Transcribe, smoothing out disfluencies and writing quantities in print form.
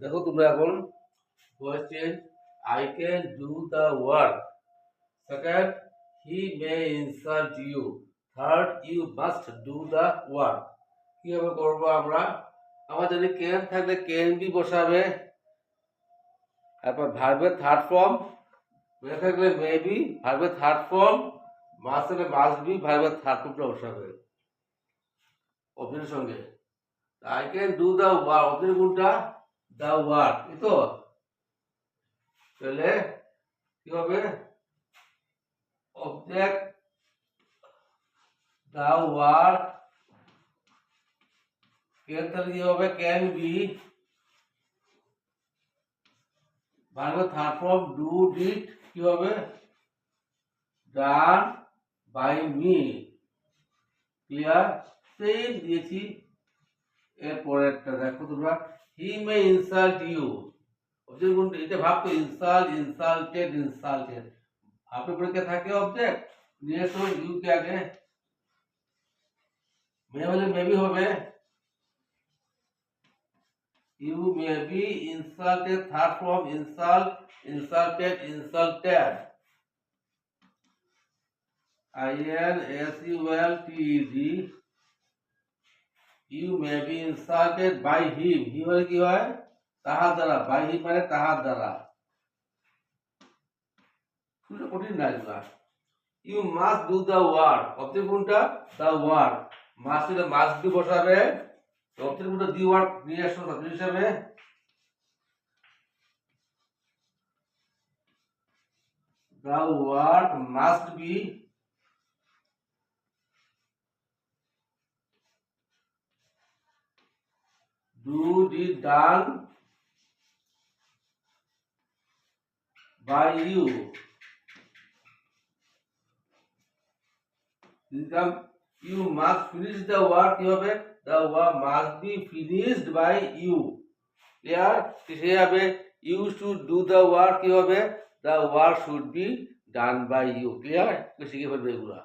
দেখো তোমরা এখন voice change. I can do the work. Second, he may insult you. Third, you must do the work. কিভাবে করবো আমরা? আমার যদি can থাকলে can be বসাবে, তারপর ভার্বের থার্ড ফর্ম, may থাকলে may be ভার্বের থার্ড ফর্ম, must থাকলে must be ভার্বের থার্ড ফর্মটা বসাবে অবজেক্টের সঙ্গে। I can do the work, object কোনটা? The work, এই তো। তাহলে কি হবে? অবজেক্ট the work, can তাহলে কি হবে? Can be ভার্বের থার্ড ফর্ম ডু ডিড কি হবে? Done by me. Clear? Same দিয়েছি। এর পরেরটা দেখো তোমরা, he may insult you. Object কোনটা? এটা ভাবতো ইনসাল্ট, ইনসাল্টেড, ইনসাল্টেড। ভাবের পরে কে থাকে? অবজেক্ট। নিয়ে এসো ইউ কে আগে। মে হলে মেবি হবে। You may be insulted, third form insult, insulted, insulted. INSULTED, you may be insulted by him. He হলে কি হয়? তাহার দ্বারা। by him মানে তাহার দ্বারা। শুনে কঠিন না এগুলা। You must do the work. Object কোনটা? The work. must হলে must be বসাবে। অবজেক্ট কোনটা? the work নিয়ে আসো সাবজেক্ট হিসাবে। The work must be done by you. You must finish the work. কি হবে? The work must be finished by you. Clear? কিসে যাবে? You should do the work. কি হবে? The work should be done by you. Clear? শিখে ফেলবে এগুলা।